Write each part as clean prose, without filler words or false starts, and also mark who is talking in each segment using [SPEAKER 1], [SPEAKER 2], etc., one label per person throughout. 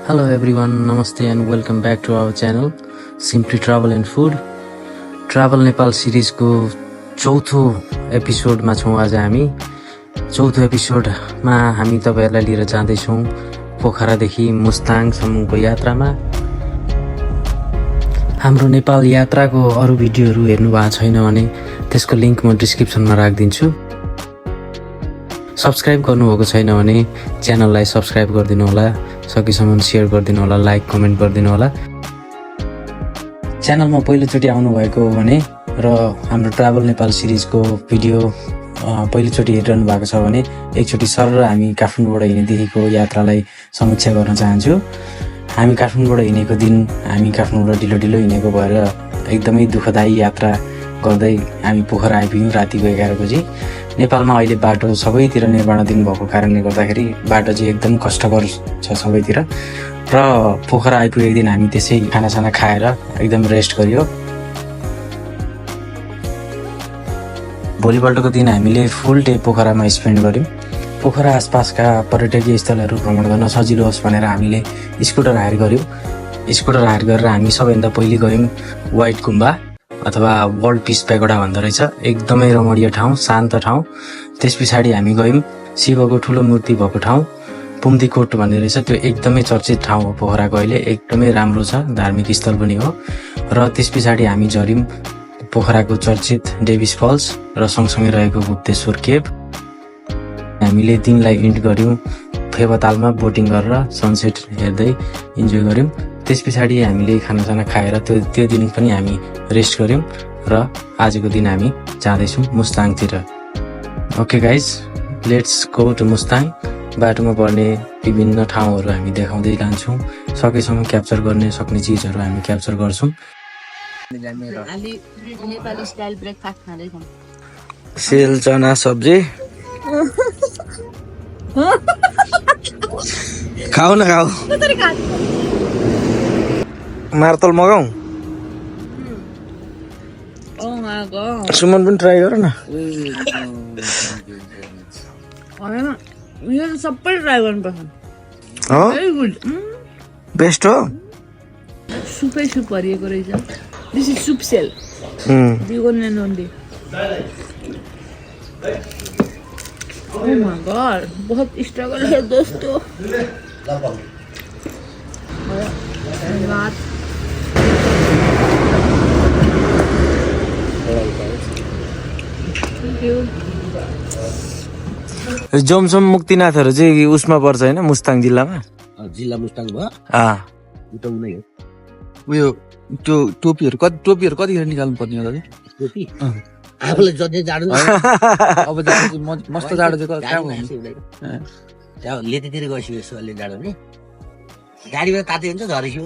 [SPEAKER 1] Hello everyone, Namaste and welcome back to our channel Simply Travel and Food. Travel Nepal series को चौथो एपिसोडमा छौँ आज हामी। चौथो एपिसोडमा हामी तपाईहरुलाई लिएर जाँदै छौँ पोखरादेखि मुस्ताङसम्मको यात्रामा। हाम्रो नेपाल यात्राको अरु भिडियोहरु हेर्नु भएको छैन भने त्यसको लिंक म डिस्क्रिप्सनमा राख्दिन्छु। सब्स्क्राइब गर्नुभएको छैन भने च्यानललाई सब्स्क्राइब गरिदिनु होला, सकेसम्म शेयर गरिदिनु होला, लाइक कमेन्ट गरिदिनु होला। च्यानलमा पहिलोचोटि आउनु भएको हो भने र हाम्रो ट्राभल नेपाल सिरिजको भिडियो पहिलोचोटि हेरिरहनु भएको छ भने एकचोटि सरर हामी काठमाडौँबाट हिँडेदेखिको यात्रालाई समीक्षा गर्न चाहन्छु। हामी काठमाडौँबाट हिँडेको दिन हामी काठमाडौँबाट ढिलो हिँडेको भएर एकदमै दुःखदायी यात्रा गर्दै हामी पोखरा आइपुग्यौँ रातिको 11 बजे। नेपालमा अहिले बाटो सबैतिर निर्माणाधीन भएको कारणले गर्दाखेरि बाटो चाहिँ एकदम कष्टकर छ सबैतिर र पोखरा आइपुगेको दिन हामी त्यसै खानासाना खाएर एकदम रेस्ट गरियो। भोलिपल्टको दिन हामीले फुल डे पोखरामा स्पेन्ड गर्यौँ। पोखरा आसपासका पर्यटकीय स्थलहरू भ्रमण गर्न सजिलो होस् भनेर हामीले स्कुटर हायर गर्यौँ। स्कुटर हायर गरेर हामी सबैभन्दा पहिले गयौँ व्हाइट गुम्बा अथवा वर्ल्ड पिस पैगोडा भन्दो रहेछ। एकदमै रमणीय ठाउँ, शान्त ठाउँ। त्यस पछाडि हामी गयौँ शिवको ठुलो मूर्ति भएको ठाउँ पुम्दीकोट भन्ने रहेछ। त्यो एकदमै चर्चित ठाउँ हो पोखराको, अहिले एकदमै राम्रो छ, धार्मिक स्थल पनि हो। र त्यस पछाडि हामी झर्यौँ पोखराको चर्चित डेभिस फल्स र सँगसँगै रहेको गुप्तेश्वर केभ। हामीले दिनलाई इन्ड गर्यौँ फेवातालमा बोटिङ गरेर सनसेट हेर्दै इन्जोय गर्यौँ। त्यस पछाडि हामीले खानासाना खाएर त्यो दिन पनि हामी रेस्ट गर्यौँ र आजको दिन हामी जाँदैछौँ मुस्ताङतिर। Okay guys, let's go to Mustang. बाटोमा पर्ने विभिन्न ठाउँहरू हामी देखाउँदै लान्छौँ। सकेसम्म क्याप्चर गर्ने सक्ने चिजहरू हामी क्याप्चर गर्छौँ।
[SPEAKER 2] नेपाली स्टाइल ब्रेकफास्ट खाँदैछौँ।
[SPEAKER 1] सेल चना सब्जी खाऊ न खाऊ। मार्तल मगाऊ। सुमन पनि ट्राई गर न।
[SPEAKER 2] यो सबै ट्राई गर्नुपर्छ। भेरी गुड,
[SPEAKER 1] बेस्ट हो।
[SPEAKER 2] सुपै सुप भरिएको रहेछ। This is soup sale. The one and only. Oh my god, बहुत स्ट्रगल है दोस्तों।
[SPEAKER 1] जोमसोम मुक्तिनाथहरू चाहिँ उसमा पर्छ हैन, मुस्ताङ जिल्लामा।
[SPEAKER 3] जिल्ला मुस्ताङ भयो। उठाउ नै हो।
[SPEAKER 4] उयो त्यो टोपीहरू कतिखेर निकाल्नु पर्ने हो दाजु?
[SPEAKER 3] टोपी आफूलाई जति जाडो
[SPEAKER 4] अब मस्त जाडो चाहिँ कहाँ हुन्छ?
[SPEAKER 3] त्यहाँ लेतीतिर गएपछि यसो अलि जाडो नि गाडीमा तातै हुन्छ झरेको।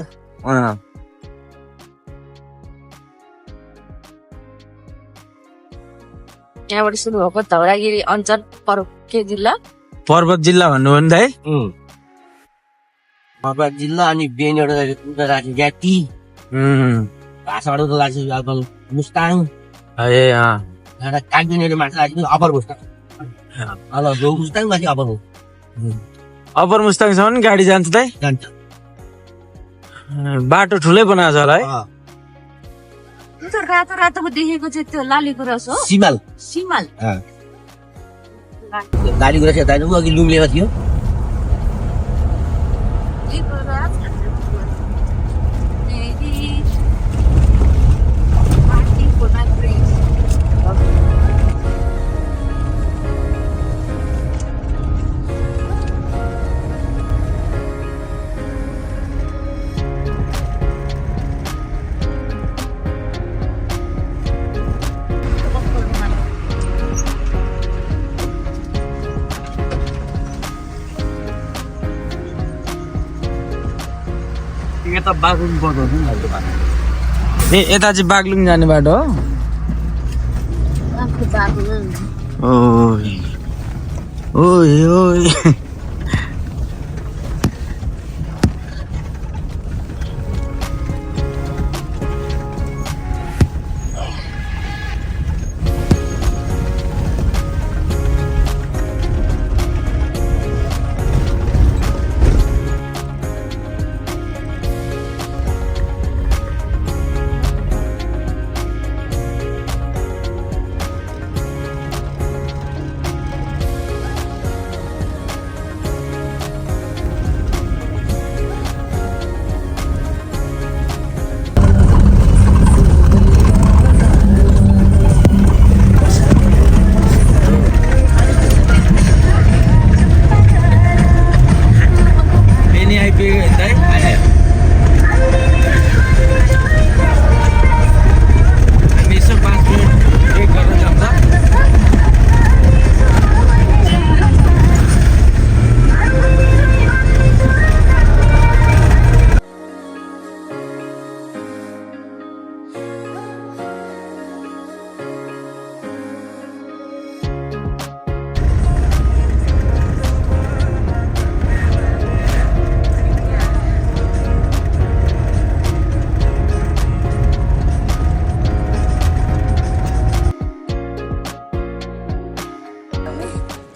[SPEAKER 2] यहाँबाट सुरु भएको धौलागिरी अञ्चल के जिल्ला?
[SPEAKER 1] पर्वत जिल्ला भन्नु हो नि त है।
[SPEAKER 3] पर्वत जिल्ला अनि बेनबाट राख्ने जाति भाषाबाट त लाग्छ अब मुस्ताङ। एउटा कागदिनेले माछा राख्ने अपर मुस्ताङ। मुस्ताङ माथि अपर हो।
[SPEAKER 1] अपर मुस्ताङसम्म गाडी जान्छ त?
[SPEAKER 3] जान्छ।
[SPEAKER 1] बाटो ठुलै बनाएको छ होला है।
[SPEAKER 2] त्यो रातो रातोको देखेको चाहिँ त्यो लालीको रस हो।
[SPEAKER 3] सिमाल
[SPEAKER 2] सिमाल
[SPEAKER 3] लालीको रस यता अघि लुम्लेमा थियो।
[SPEAKER 1] यता चाहिँ बागलुङ जाने बाटो हो। ओइ ओइ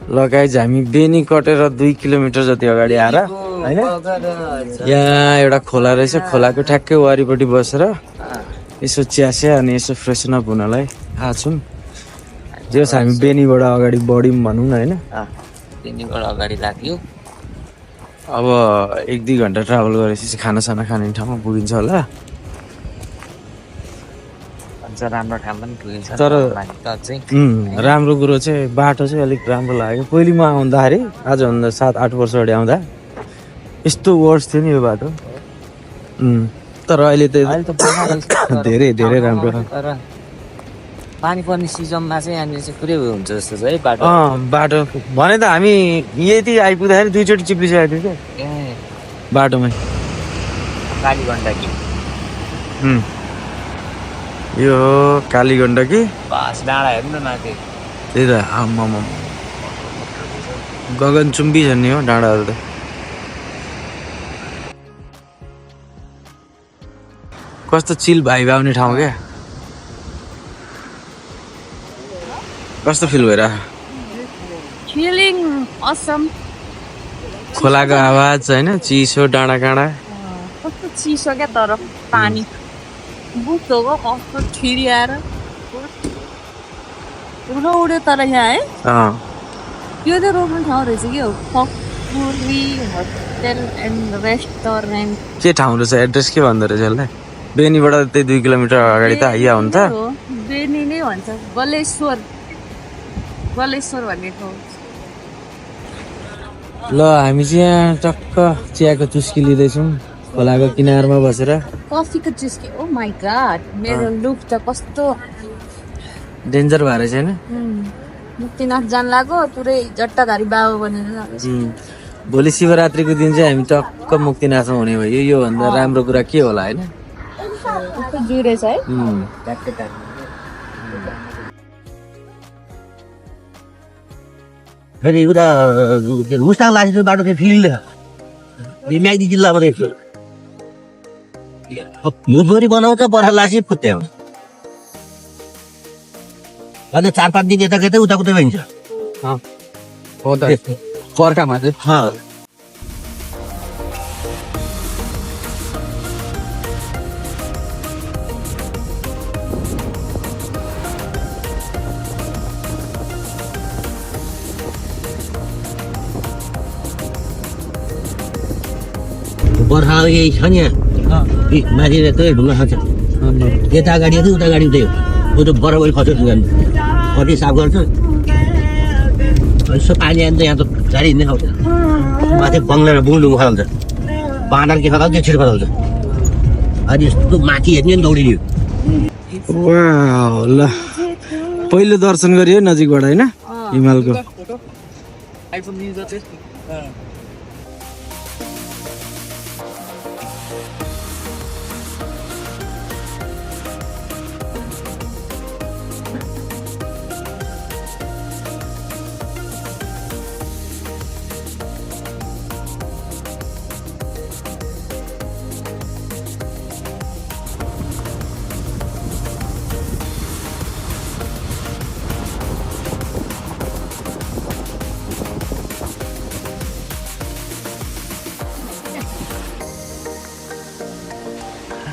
[SPEAKER 1] ल गाइज हामी बेनी कटेर 2 किलोमिटर जति अगाडि आएर होइन यहाँ एउटा खोला रहेछ खोलाको ठ्याक्कै वरिपट्टि बसेर यसो चियास्या अनि यसो फ्रेसन अप हुनलाई आएको छौँ जस हामी बेनीबाट अगाडि बढ्यौँ भनौँ न होइन
[SPEAKER 3] बेनीबाट अगाडि लाग्यो
[SPEAKER 1] अब 1-2 घन्टा ट्राभल गरेपछि खानासाना खाने ठाउँमा पुगिन्छ होला
[SPEAKER 3] राम्रो ठाउँ पनि पुगिन्छ
[SPEAKER 1] तर
[SPEAKER 3] अझै
[SPEAKER 1] राम्रो कुरो चाहिँ बाटो चाहिँ अलिक राम्रो लाग्यो पहिले म आउँदाखेरि आजभन्दा 7-8 वर्ष अगाडि आउँदा यस्तो वर्स थियो नि यो बाटो तर अहिले त धेरै धेरै राम्रो
[SPEAKER 3] तर पानी पर्ने सिजनमा चाहिँ यहाँनिर चाहिँ पुरै उयो हुन्छ जस्तो छ है बाटो
[SPEAKER 1] बाटो भने त हामी यति आइपुग्दाखेरि 2 चोटि चिप्लिसकेको थियो क्या
[SPEAKER 3] ए
[SPEAKER 1] बाटोमै
[SPEAKER 3] कालीगण्डकी
[SPEAKER 1] यो कालीगण्डकी
[SPEAKER 3] बास डाँडा हेर्नु न माथि
[SPEAKER 1] त्यही त आम्मामा गगनचुम्बी छ नि हो डाँडाहरू त कस्तो चिल भाइब आउने ठाउँ क्या कस्तो फिल भइरहेको
[SPEAKER 2] फिलिङ असम
[SPEAKER 1] खोलाको आवाज होइन चिसो डाँडा काँडा
[SPEAKER 2] कस्तो चिसो क्या तर पानी बुझ्दो कस्तो ठिरी आएर ठुलो उड्यो तर यहाँ है यो चाहिँ रोक्ने ठाउँ रहेछ कि हो फक्पुरी होटेल एन्ड रेस्टुरेन्ट
[SPEAKER 1] के ठाउँ रहेछ एड्रेस के भन्दो रहेछ यसलाई बेनीबाट त्यही 2 किलोमिटर अगाडि त आइया हो नि त
[SPEAKER 2] बेनी नै भन्छ बलेश्वर भन्ने ठाउँ
[SPEAKER 1] ल हामी चाहिँ यहाँ टक्क चियाको चुस्की लिँदैछौँ खोलाको किनारमा बसेर
[SPEAKER 2] कफीको चुस्की ओ माई गॉड मेरो लुक त कस्तो
[SPEAKER 1] डेन्जर भएर छैन
[SPEAKER 2] मुक्तिनाथ जान लाग्यो पुरै जट्टाधारी बाबा बनेर
[SPEAKER 1] भोलि शिवरात्रिको दिन चाहिँ हामी टक्क मुक्तिनाथमा हुने भयो योभन्दा राम्रो कुरा के होला होइन
[SPEAKER 2] कस्तो जुरेछ है
[SPEAKER 3] फेरि उता मुस्ताङ लासेको बाटो चाहिँ फिल्ड म्याग्दी जिल्लामा रहेछ भुटभरि बनाउँछ बर्खा लासे फुत्याउँछ अझै 4-5 दिन यता उता उता भइन्छ
[SPEAKER 4] हो त पर्खामा चाहिँ
[SPEAKER 3] बर्खा यही छ नि यहाँ माथि त्यही ढुङ्गा खान्छ यता गाडी उता गाडी उतै हो ऊ त बराबरी खर्च कति साफ गर्छ यसो पानी आयो भने त यहाँ त गाडी हिँड्नै खाउँछ माथि बङ्गलामा बुङडुङ खलाउँछ बाँडर के खलाउँछ छिटो खलाउँछ अनि यस्तो माथि हेर्ने नि दौडिदियो
[SPEAKER 1] ल पहिलो दर्शन गरियो नजिकबाट होइन हिमालको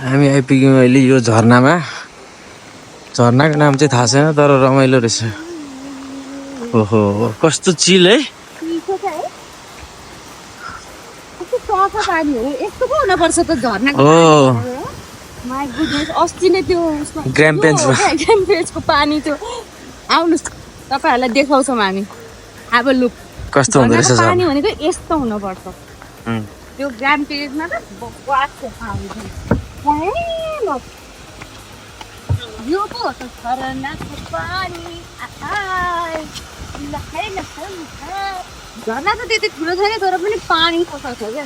[SPEAKER 1] हामी आइपुग्यौँ अहिले यो झरनामा झरनाको नाम चाहिँ थाहा छैन तर रमाइलो रहेछ ओहो कस्तो चिल है
[SPEAKER 2] अस्ति नै त्यो ग्रामपेन्चको पानी त्यो आउनुहोस् तपाईँहरूलाई देखाउँछौँ हामी अब लुक
[SPEAKER 1] कस्तो हुँदो रहेछ
[SPEAKER 2] पानी भनेको यस्तो हुनुपर्छ त्यो ग्रामपेन्चमा त यो पो हो झरनाको पानी झरना त त्यति ठुलो छैन तर पनि पानी कस्तो छ क्या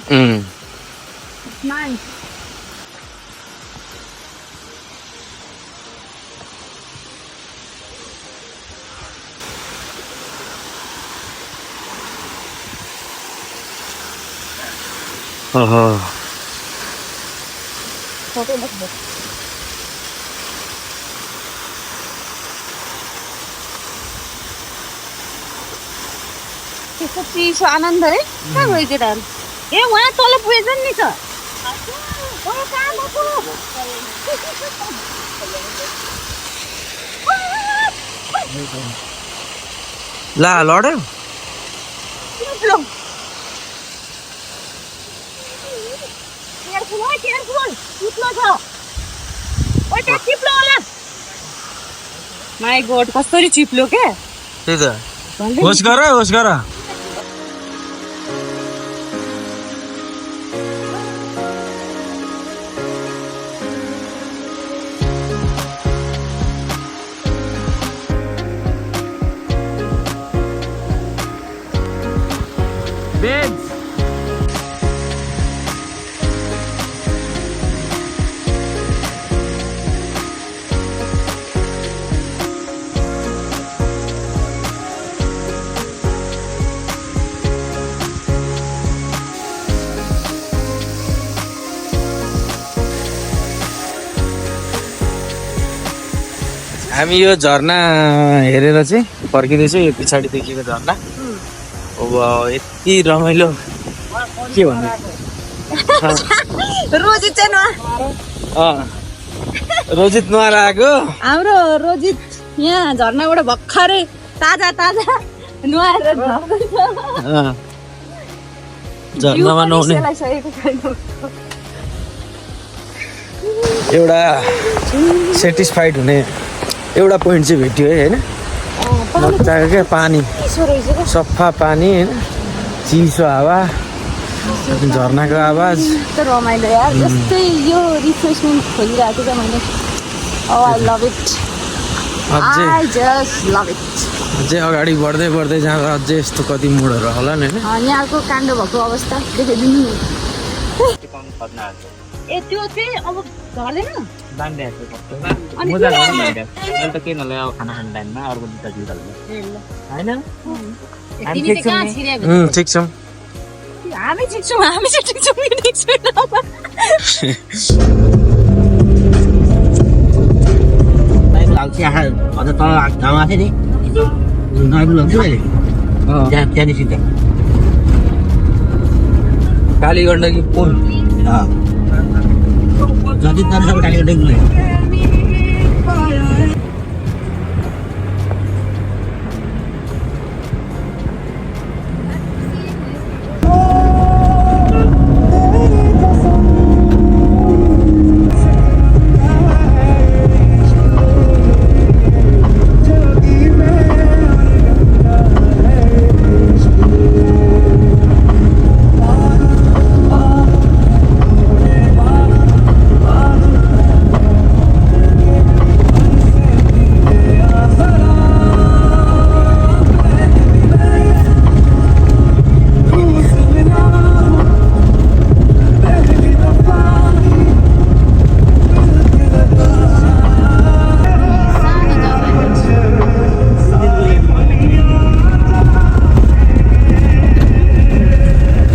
[SPEAKER 1] ओहो
[SPEAKER 2] त्यस्तो चिसो आनन्द है कहाँ गयो केटाहरू ए उहाँ तल पुगेछ नि त ओ, कहाँ गएको?
[SPEAKER 4] ला लड्यो
[SPEAKER 2] चिप्लो। केयरफुल है केयरफुल चिप्लो छ ओ त्यहाँ चिप्लो होला माई गॉड कसरी चिप्लो के
[SPEAKER 4] त्यही त होस् गर हामी यो झरना हेरेर चाहिँ फर्किँदैछौँ यो पछाडि देखिएको झरना अब यति रमाइलो के भन्नु
[SPEAKER 2] रोजित चाहिँ
[SPEAKER 4] रोजित नुहाएर आएको
[SPEAKER 2] हाम्रो रोजित यहाँ झर्नाबाट भर्खरै ताजा नुहाएर
[SPEAKER 4] झरनामा नुहाउने एउटा सेटिस्फाइड हुने एउटा पोइन्ट चाहिँ भेट्यो है होइन मजाको क्या पानी सफा पानी होइन चिसो हावा झर्नाको आवाज
[SPEAKER 2] रमाइलो यार जस्तै यो रिफ्रेसमेन्ट खोजिरहेको छ मैले आई लभ इट
[SPEAKER 4] अझै
[SPEAKER 2] आई जस्ट लभ इट
[SPEAKER 4] अझै अगाडि बढ्दै जाँदा अझै यस्तो कति मोडहरू होला नि होइन
[SPEAKER 2] यहाँको काण्ड भएको अवस्था देखाइदिनु ए त्यो चाहिँ अब झर्दैन अनि तिमी चाहिँ कहाँ छिर्याएको
[SPEAKER 4] ठिक छौँ
[SPEAKER 2] हामी ठिक छौँ
[SPEAKER 3] अझ तल ठाउँ आएको थियो नि नयाँ लग्छु अहिले त्यहाँदेखि सिधै
[SPEAKER 4] काली गण्डकी पुल
[SPEAKER 3] जति तर सब काली गण्डकी पुल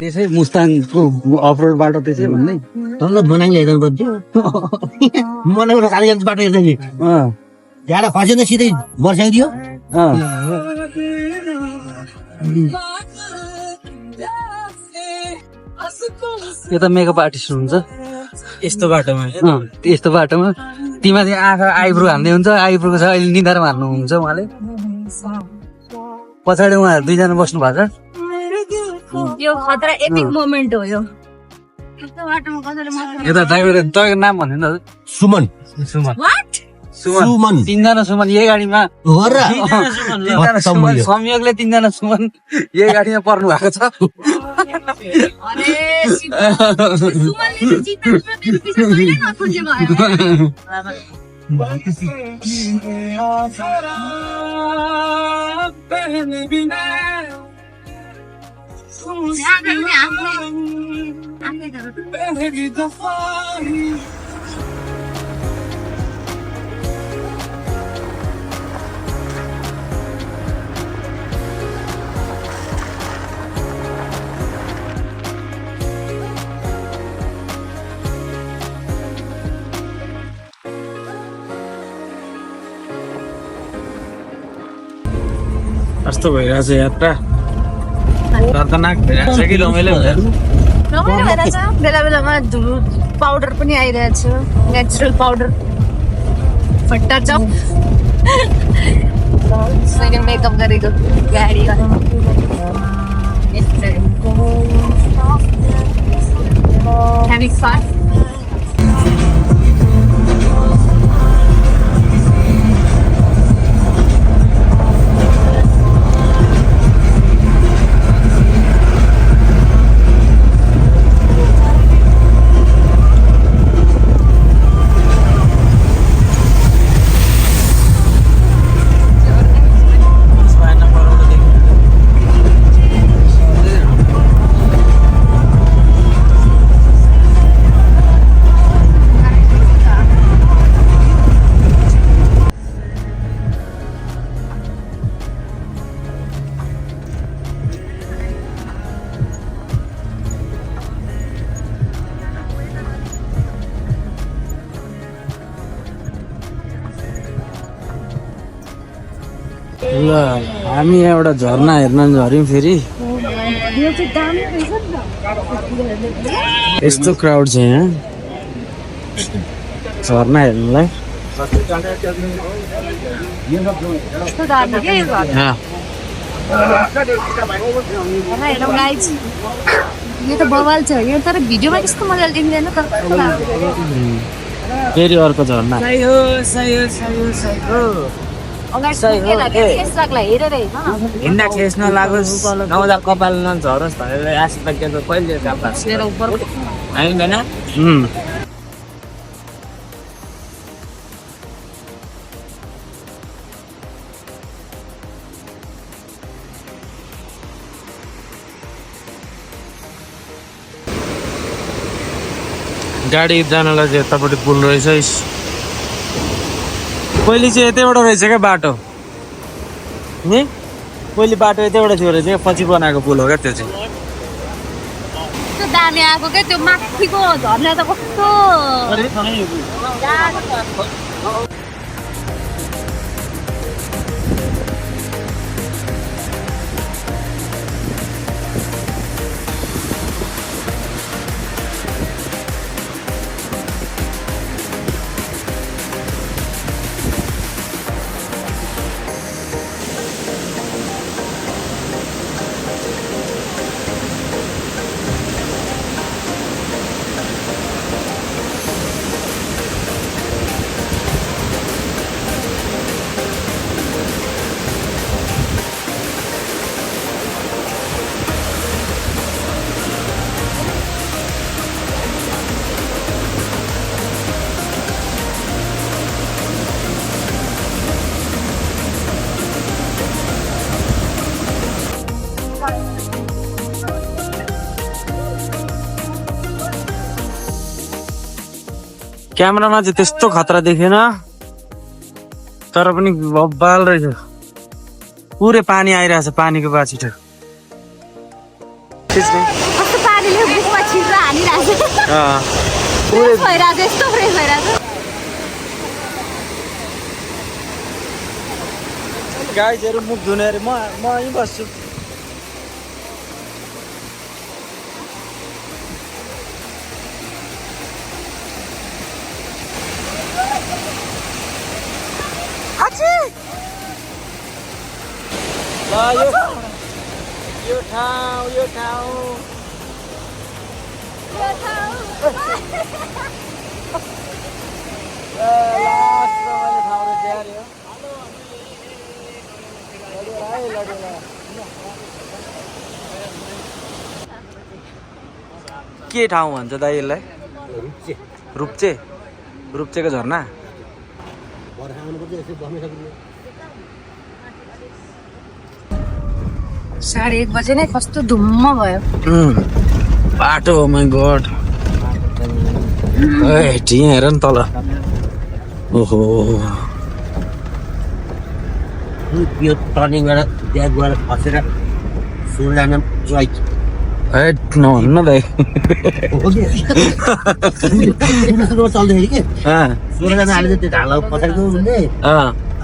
[SPEAKER 4] त्यसै मुस्ताङको अफरोड बाटो त्यसै भन्दै
[SPEAKER 3] तल बनाङ ल्याइदिनु पर्थ्यो बनाङ काली गण्डकी बाटो हेर्दा नि झ्याडा खसेन सिधै बर्साइदियो
[SPEAKER 4] यो त मेकअप आर्टिस्ट हुन्छ यस्तो बाटोमा तिमीले आँखा आइब्रो हान्दै हुन्छ आइब्रोको छ अहिले निधार हान्नुहुन्छ उहाँले पछाडि उहाँहरू दुईजना बस्नु भएको छ
[SPEAKER 2] यो खतरा एपिक मोमेन्ट हो यो
[SPEAKER 4] यता ड्राइभर तपाईँको नाम भन्नु न
[SPEAKER 3] सुमन
[SPEAKER 4] सुमन तीनजना सुमन यही गाडीमा
[SPEAKER 3] हो र
[SPEAKER 4] तीनजना सुमन संयोगले तीनजना सुमन यही गाडीमा पर्नु भएको छ कस्तो भइरहेछ यात्रा खतरनाक भइरहेको छ कि रमाइलो हुँदैन
[SPEAKER 2] रमाइलो भइरहेछ बेला बेलामा धुलो पाउडर पनि आइरहेछ नेचुरल पाउडर फट्टा चप मैले मेकअप गरेको गाडी having fun.
[SPEAKER 4] ल हामी एउटा झरना हेर्न झऱ्यौँ फेरि
[SPEAKER 2] यो चाहिँ दामी रहेछ नि त
[SPEAKER 4] यस्तो क्राउड छ यहाँ झरना हेर्नुलाई
[SPEAKER 2] कस्तो दामी के यो घर हेरौँ गाइज यो त बवाल छ यो तर भिडियोमा त्यस्तो मजाले देखिँदैन तर कस्तो राम्रो
[SPEAKER 4] फेरि अर्को झरना
[SPEAKER 1] हिँड्दा ठेस नलागोस् नहुँदा कपाल नझरोस् भनेर आशीर्वाद दिएको कहिले काम भएको होइन
[SPEAKER 4] गाडी जानलाई चाहिँ यतापट्टि पुल रहेछ पहिले चाहिँ यतैबाट रहेछ क्या बाटो नि पहिले बाटो यतैबाट थियो रहेछ क्या पछि बनाएको पुल हो क्या त्यो चाहिँ
[SPEAKER 2] कस्तो दामी आएको क्या त्यो माथिको झर्ना त कस्तो
[SPEAKER 4] क्यामेरामा चाहिँ त्यस्तो खतरा देखेन तर पनि बब्बाल रहेछ पुरै पानी आइरहेछ पानीको बाछिट
[SPEAKER 2] कस्तो पानीले बुकमा छिर्न हानिरहेछ फ्रेस भइरहेछ यस्तो फ्रेस भइरहेछ
[SPEAKER 4] गाइजहरू मुख धुने अरे म यहीँ बस्छु यो ठाउँ के ठाउँ भन्छ दाइ यसलाई रुप्चेको झरना
[SPEAKER 2] 1:30 बजे नै कस्तो धुम्म भयो
[SPEAKER 4] बाटो ओ माय गॉड यहाँ हेर नि तल ओहो
[SPEAKER 3] यो टर्निङबाट त्यहाँ गएर फसेर सुरजाना चोइक
[SPEAKER 4] नभन्न दाइ
[SPEAKER 3] चल्दैखेरि के सुरजाना अहिले त्यो ढाला पछाडिको हुने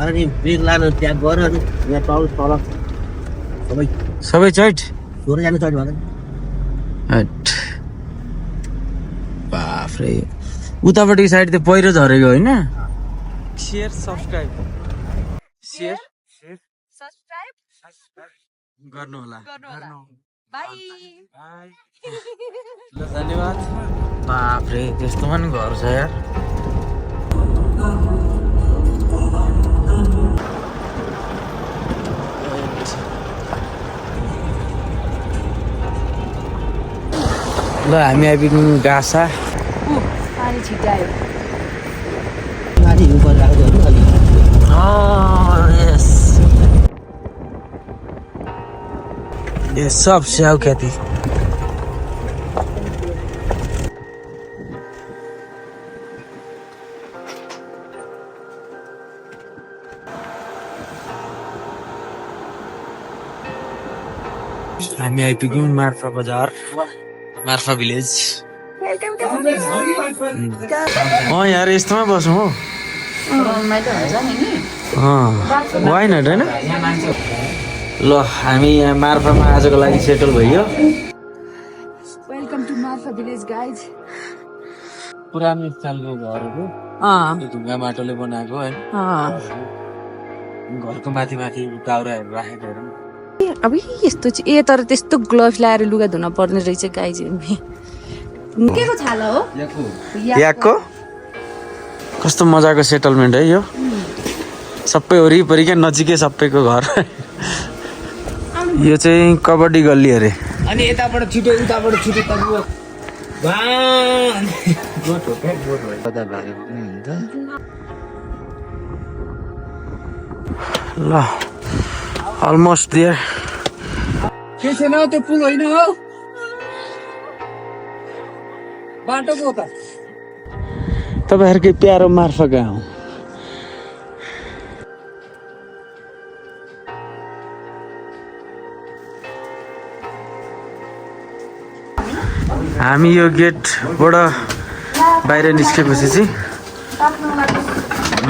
[SPEAKER 3] अनि ब्रेक लानु त्यहाँ गएर अनि यहाँ तल तल
[SPEAKER 4] सबै चैट
[SPEAKER 3] छोरा जानु चढ्यो भने
[SPEAKER 1] हट। बाफ्रे उतापट्टि साइड त्यो पहिरो झरेको होइन?
[SPEAKER 4] शेयर सब्सक्राइब शेयर
[SPEAKER 2] सब्सक्राइब
[SPEAKER 4] गर्नु होला।
[SPEAKER 2] बाई।
[SPEAKER 4] ल धन्यवाद।
[SPEAKER 1] बाफ्रे त्यस्तोमा नि घर छ यार। ल हामी आइपुग्यौँ गासा।
[SPEAKER 2] पानी छिटायो।
[SPEAKER 3] माथि हिउँ परिरहेको थियो अलि
[SPEAKER 1] यस ये सब स्याउ खेती। हामी आइपुग्यौँ मार्फा बजार, मार्फा भिलेज। यार यस्तोमा बसौँ हो। वाइन होइन? ल हामी यहाँ मार्फामा आजको लागि सेटल भइयो।
[SPEAKER 2] Welcome to Marpha village guys.
[SPEAKER 1] पुरानो स्टाइलको घरहरू ढुङ्गा माटोले बनाएको होइन? घरको माथि माथि दाउराहरू राखेको हेरौँ।
[SPEAKER 2] अब यस्तो चाहिँ ए तर त्यस्तो ग्लोभ्स लगाएर लुगा धुन पर्ने रहेछ गाइज। के को छाला हो?
[SPEAKER 1] याकको कस्तो मजाको सेटलमेन्ट है यो। सबै वरिपरि क्या नजिकै सबैको घर। यो चाहिँ कबड्डी गल्ली अरे।
[SPEAKER 3] अनि यताबाट छिटो उताबाट छिटो
[SPEAKER 1] ल अलमोस्ट देयर।
[SPEAKER 3] के छैन त्यो पुल होइन हो बाटोको त
[SPEAKER 1] तपाईँहरूकै प्यारो मार्फा गाउँ। हामी यो गेटबाट बाहिर निस्केपछि चाहिँ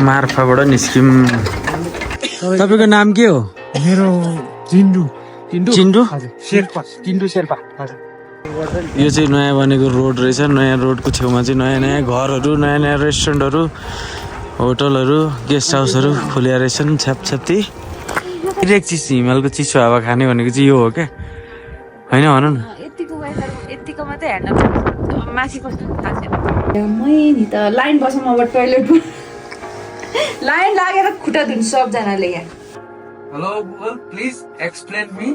[SPEAKER 1] मार्फाबाट निस्क्यौँ। तपाईँको नाम के हो?
[SPEAKER 4] मेरो चिन्डु
[SPEAKER 1] चिन्डु
[SPEAKER 4] शेर्पा चिन्डु शेर्पा।
[SPEAKER 1] यो चाहिँ नयाँ बनेको रोड रहेछ। नयाँ रोडको छेउमा चाहिँ नयाँ नयाँ घरहरू, नयाँ नयाँ रेस्टुरेन्टहरू, होटलहरू, गेस्ट हाउसहरू खोलिया रहेछन् छ्यापछ्याप्ती। एक चिज हिमालको चिसो हावा खाने भनेको चाहिँ यो हो क्या होइन? भन न।
[SPEAKER 2] यतिको मात्रै हेर्न माथि कस्तो थाहा छैन। मै नि त लाइन बसौँ अब टोइलेट लाइन लागेर खुट्टा धुन्छ सबजनाले यहाँ।
[SPEAKER 4] Hello Google, please explain me.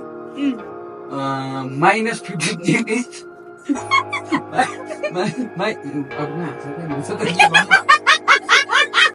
[SPEAKER 4] Minus 15 degrees. my